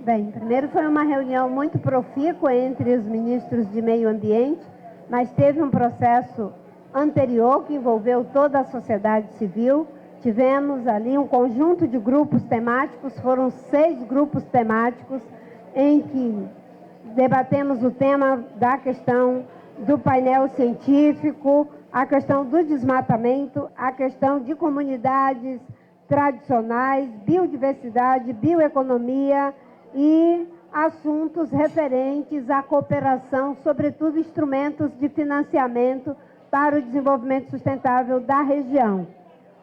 Bem, primeiro foi uma reunião muito profícua entre os ministros de Meio Ambiente, mas teve um processo anterior que envolveu toda a sociedade civil. Tivemos ali um conjunto de grupos temáticos, foram 6 grupos temáticos em que debatemos o tema da questão do painel científico, a questão do desmatamento, a questão de comunidades tradicionais, biodiversidade, bioeconomia e assuntos referentes à cooperação, sobretudo instrumentos de financiamento para o desenvolvimento sustentável da região.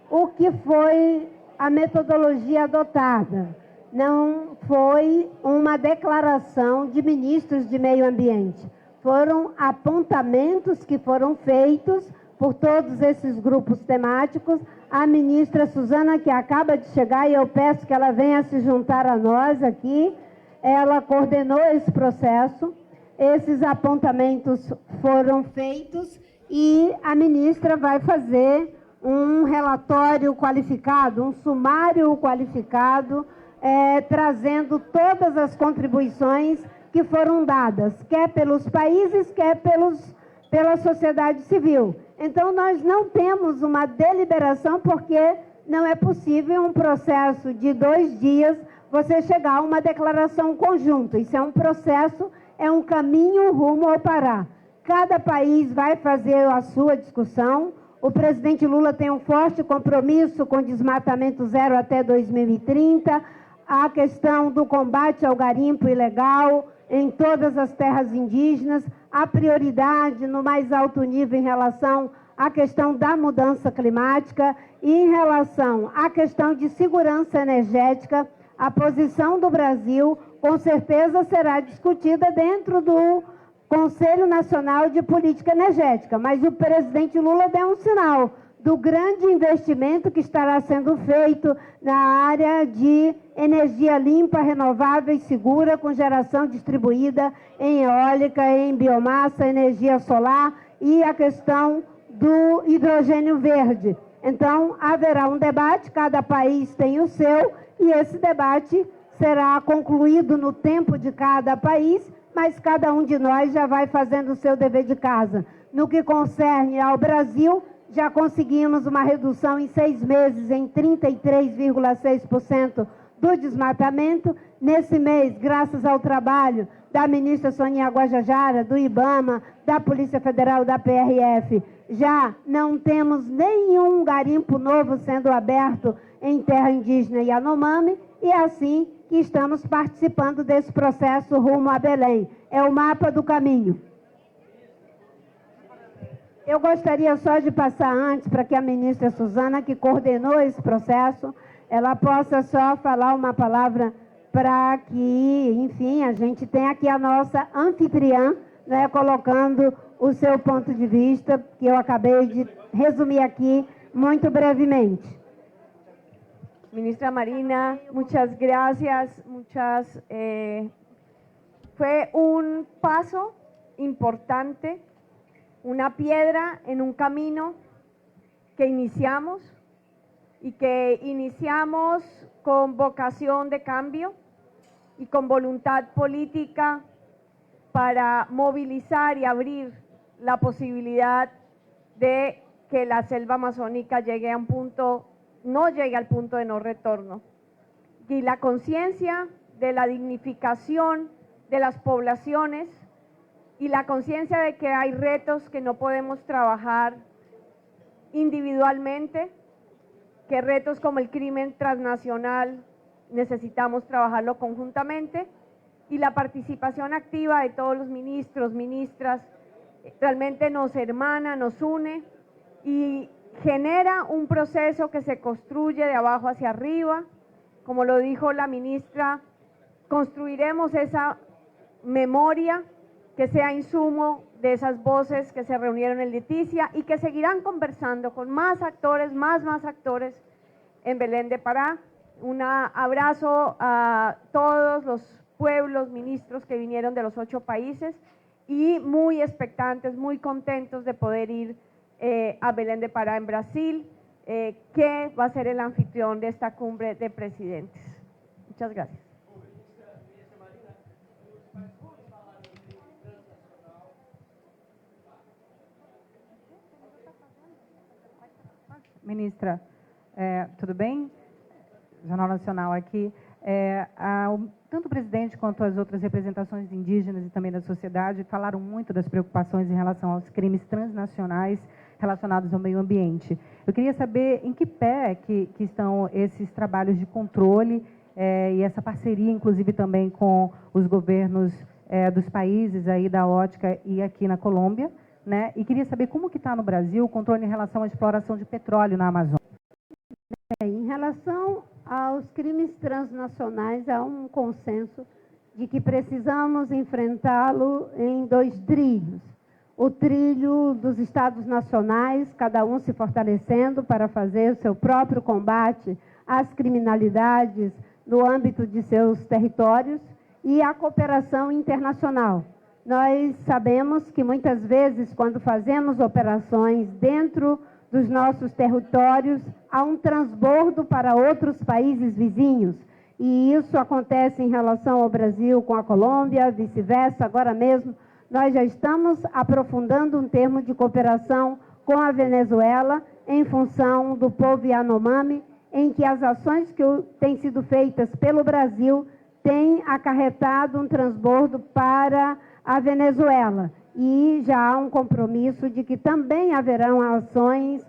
O que foi a metodologia adotada? Não foi uma declaração de ministros de meio ambiente, foram apontamentos que foram feitos por todos esses grupos temáticos. A ministra Suzana, que acaba de chegar, e eu peço que ela venha se juntar a nós aqui, ela coordenou esse processo, esses apontamentos foram feitos e a ministra vai fazer um relatório qualificado, um sumário qualificado, trazendo todas as contribuições que foram dadas, quer pelos países, quer pela sociedade civil. Então, nós não temos uma deliberação, porque não é possível um processo de 2 dias você chegar a uma declaração conjunta. Isso é um processo, é um caminho rumo ao Pará. Cada país vai fazer a sua discussão. O presidente Lula tem um forte compromisso com desmatamento zero até 2030, a questão do combate ao garimpo ilegal em todas as terras indígenas, a prioridade no mais alto nível em relação à questão da mudança climática e em relação à questão de segurança energética. A posição do Brasil, com certeza, será discutida dentro do Conselho Nacional de Política Energética, mas o presidente Lula deu um sinal do grande investimento que estará sendo feito na área de energia limpa, renovável e segura, com geração distribuída em eólica, em biomassa, energia solar e a questão do hidrogênio verde. Então, haverá um debate, cada país tem o seu, e esse debate será concluído no tempo de cada país, mas cada um de nós já vai fazendo o seu dever de casa. No que concerne ao Brasil, já conseguimos uma redução em 6 meses em 33,6% do desmatamento. Nesse mês, graças ao trabalho da ministra Sonia Guajajara, do IBAMA, da Polícia Federal, da PRF, já não temos nenhum garimpo novo sendo aberto em terra indígena Yanomami, e é assim que estamos participando desse processo rumo a Belém. É o mapa do caminho. Eu gostaria só de passar antes para que a ministra Suzana, que coordenou esse processo, ela possa só falar uma palavra para que, enfim, a gente tenha aqui a nossa anfitriã, né, colocando o seu ponto de vista, que eu acabei de resumir aqui muito brevemente. Ministra Marina, muchas gracias. Fue un paso importante, una piedra en un camino que iniciamos y que iniciamos con vocación de cambio y con voluntad política para movilizar y abrir la posibilidad de que la selva amazónica llegue a un punto, no llegue al punto de no retorno. Y la conciencia de la dignificación de las poblaciones y la conciencia de que hay retos que no podemos trabajar individualmente, que retos como el crimen transnacional necesitamos trabajarlo conjuntamente, y la participación activa de todos los ministros, ministras, realmente nos hermana, nos une y genera un proceso que se construye de abajo hacia arriba. Como lo dijo la ministra, construiremos esa memoria que sea insumo de esas voces que se reunieron en Leticia y que seguirán conversando con más actores, más actores en Belén de Pará. Un abrazo a todos los pueblos, ministros que vinieron de los 8 países y muy expectantes, muy contentos de poder ir a Belén de Pará en Brasil, que va a ser el anfitrión de esta cumbre de presidentes. Muchas gracias. Ministra, tudo bem? Jornal Nacional aqui. Tanto o presidente quanto as outras representações indígenas e também da sociedade falaram muito das preocupações em relação aos crimes transnacionais relacionados ao meio ambiente. Eu queria saber em que pé que estão esses trabalhos de controle e essa parceria, inclusive, também com os governos dos países aí da ótica e aqui na Colômbia, né? E queria saber como que está no Brasil o controle em relação à exploração de petróleo na Amazônia. Em relação aos crimes transnacionais, há um consenso de que precisamos enfrentá-lo em 2 trilhos. O trilho dos Estados nacionais, cada um se fortalecendo para fazer o seu próprio combate às criminalidades no âmbito de seus territórios, e a cooperação internacional. Nós sabemos que muitas vezes, quando fazemos operações dentro dos nossos territórios, há um transbordo para outros países vizinhos. E isso acontece em relação ao Brasil com a Colômbia, vice-versa. Agora mesmo, nós já estamos aprofundando um termo de cooperação com a Venezuela, em função do povo Yanomami, em que as ações que têm sido feitas pelo Brasil têm acarretado um transbordo para a Venezuela. E já há um compromisso de que também haverão ações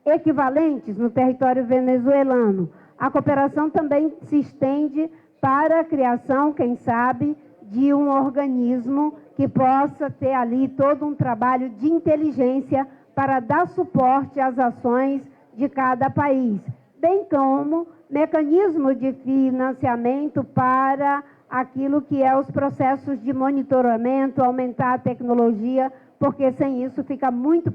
equivalentes no território venezuelano. A cooperação também se estende para a criação, quem sabe, de um organismo que possa ter ali todo um trabalho de inteligência para dar suporte às ações de cada país, bem como mecanismo de financiamento para aquilo que é os processos de monitoramento, aumentar a tecnologia, porque sem isso fica muito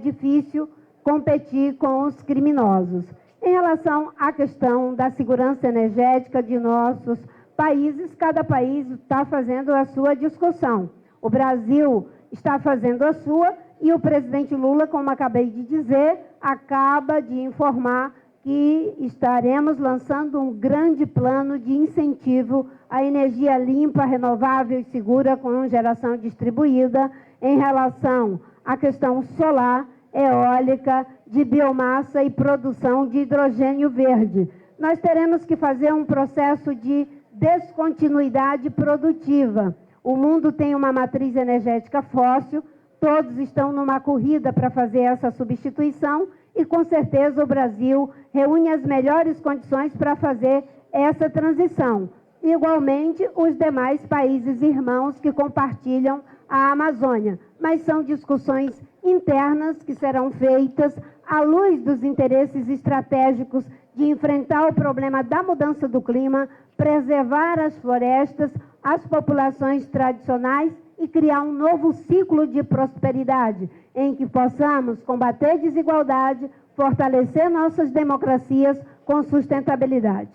difícil competir com os criminosos. Em relação à questão da segurança energética de nossos países, cada país está fazendo a sua discussão. O Brasil está fazendo a sua e o presidente Lula, como acabei de dizer, acaba de informar que estaremos lançando um grande plano de incentivo à energia limpa, renovável e segura com geração distribuída em relação à questão solar, eólica, de biomassa e produção de hidrogênio verde. Nós teremos que fazer um processo de descontinuidade produtiva. O mundo tem uma matriz energética fóssil, todos estão numa corrida para fazer essa substituição e, com certeza, o Brasil reúne as melhores condições para fazer essa transição. Igualmente, os demais países irmãos que compartilham a Amazônia. Mas são discussões internas que serão feitas à luz dos interesses estratégicos de enfrentar o problema da mudança do clima, preservar as florestas, as populações tradicionais e criar um novo ciclo de prosperidade, em que possamos combater desigualdade, fortalecer nossas democracias com sustentabilidade.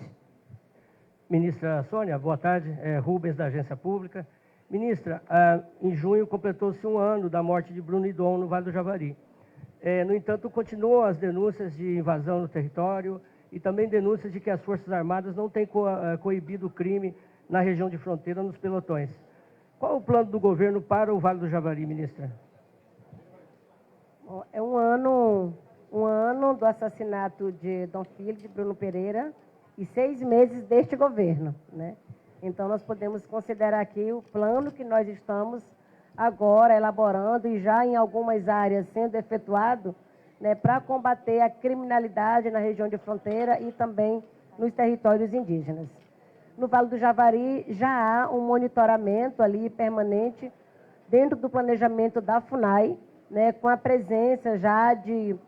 Ministra Sônia, boa tarde. Rubens, da Agência Pública. Ministra, em junho completou-se 1 ano da morte de Bruno Idom no Vale do Javari. No entanto, continuam as denúncias de invasão no território e também denúncias de que as Forças Armadas não têm coibido o crime na região de fronteira, nos pelotões. Qual o plano do governo para o Vale do Javari, ministra? Bom, é um ano do assassinato de Dom Filho, de Bruno Pereira, e 6 meses deste governo, né? Então, nós podemos considerar aqui o plano que nós estamos agora elaborando e já em algumas áreas sendo efetuado, né, para combater a criminalidade na região de fronteira e também nos territórios indígenas. No Vale do Javari já há um monitoramento ali permanente dentro do planejamento da FUNAI, né, com a presença já de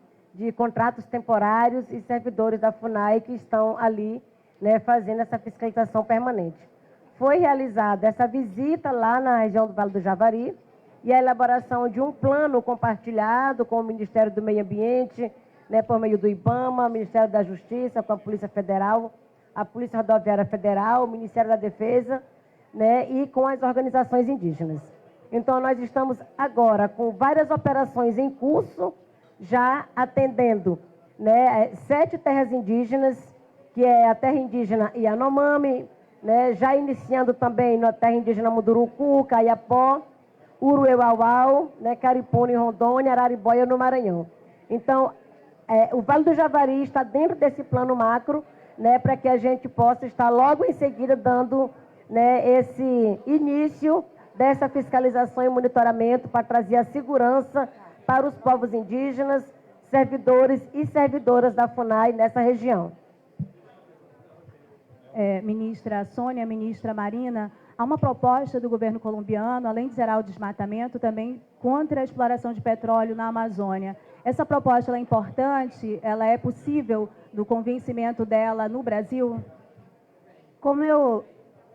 contratos temporários e servidores da FUNAI que estão ali, né, fazendo essa fiscalização permanente. Foi realizada essa visita lá na região do Vale do Javari e a elaboração de um plano compartilhado com o Ministério do Meio Ambiente, né, por meio do IBAMA, Ministério da Justiça, com a Polícia Federal, a Polícia Rodoviária Federal, o Ministério da Defesa, né, e com as organizações indígenas. Então, nós estamos agora com várias operações em curso, já atendendo, né, 7 terras indígenas, que é a terra indígena Yanomami, né, já iniciando também na terra indígena Munduruku, Caiapó, Uruauau, né, Caripuna em Rondônia, Araribóia no Maranhão. Então, o Vale do Javari está dentro desse plano macro, né, para que a gente possa estar logo em seguida dando, né, esse início dessa fiscalização e monitoramento para trazer a segurança para os povos indígenas, servidores e servidoras da FUNAI nessa região. Ministra Sônia, ministra Marina, há uma proposta do governo colombiano, além de zerar o desmatamento, também contra a exploração de petróleo na Amazônia. Essa proposta ela é importante? Ela é possível do convencimento dela no Brasil? Como eu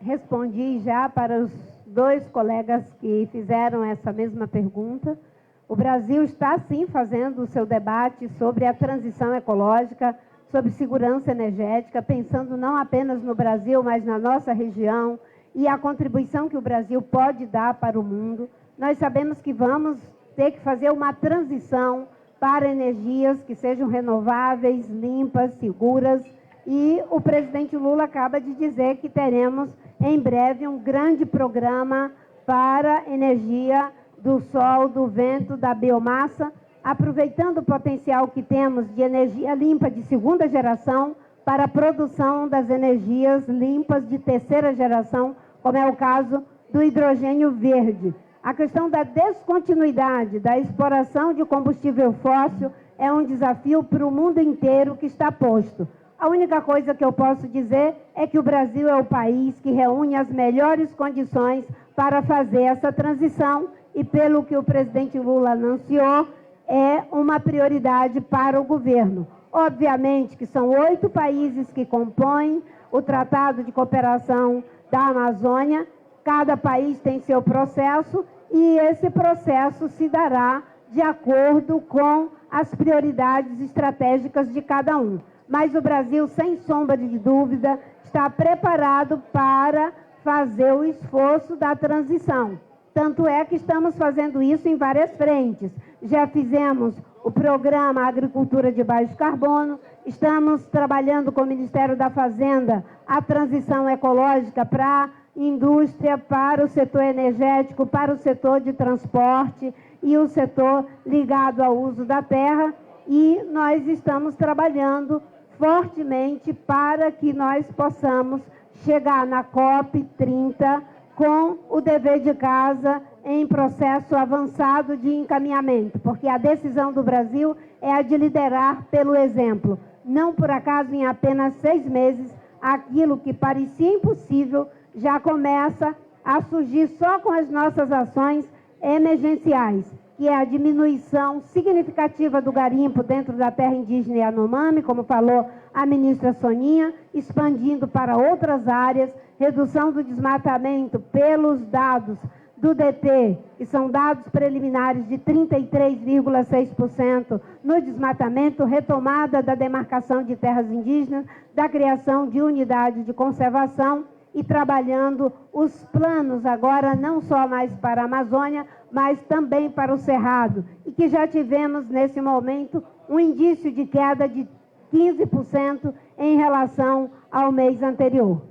respondi já para os dois colegas que fizeram essa mesma pergunta, o Brasil está sim fazendo o seu debate sobre a transição ecológica, sobre segurança energética, pensando não apenas no Brasil, mas na nossa região e a contribuição que o Brasil pode dar para o mundo. Nós sabemos que vamos ter que fazer uma transição para energias que sejam renováveis, limpas, seguras, e o presidente Lula acaba de dizer que teremos em breve um grande programa para energia do sol, do vento, da biomassa, aproveitando o potencial que temos de energia limpa de segunda geração para a produção das energias limpas de terceira geração, como é o caso do hidrogênio verde. A questão da descontinuidade da exploração de combustível fóssil é um desafio para o mundo inteiro que está posto. A única coisa que eu posso dizer é que o Brasil é o país que reúne as melhores condições para fazer essa transição e, pelo que o presidente Lula anunciou, é uma prioridade para o governo. Obviamente que são 8 países que compõem o Tratado de Cooperação da Amazônia, cada país tem seu processo e esse processo se dará de acordo com as prioridades estratégicas de cada um. Mas o Brasil, sem sombra de dúvida, está preparado para fazer o esforço da transição. Tanto é que estamos fazendo isso em várias frentes. Já fizemos o programa Agricultura de Baixo Carbono, estamos trabalhando com o Ministério da Fazenda a transição ecológica para a indústria, para o setor energético, para o setor de transporte e o setor ligado ao uso da terra. E nós estamos trabalhando fortemente para que nós possamos chegar na COP30 com o dever de casa em processo avançado de encaminhamento, porque a decisão do Brasil é a de liderar pelo exemplo. Não por acaso, em apenas 6 meses, aquilo que parecia impossível já começa a surgir só com as nossas ações emergenciais, que é a diminuição significativa do garimpo dentro da terra indígena Yanomami, como falou a ministra Soninha, expandindo para outras áreas, redução do desmatamento pelos dados do DT, que são dados preliminares de 33,6% no desmatamento, retomada da demarcação de terras indígenas, da criação de unidades de conservação e trabalhando os planos agora não só mais para a Amazônia, mas também para o Cerrado, e que já tivemos nesse momento um indício de queda de 15% em relação ao mês anterior.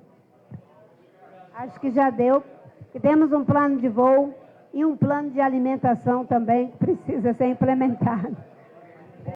Acho que já deu. E temos um plano de voo e um plano de alimentação também que precisa ser implementado.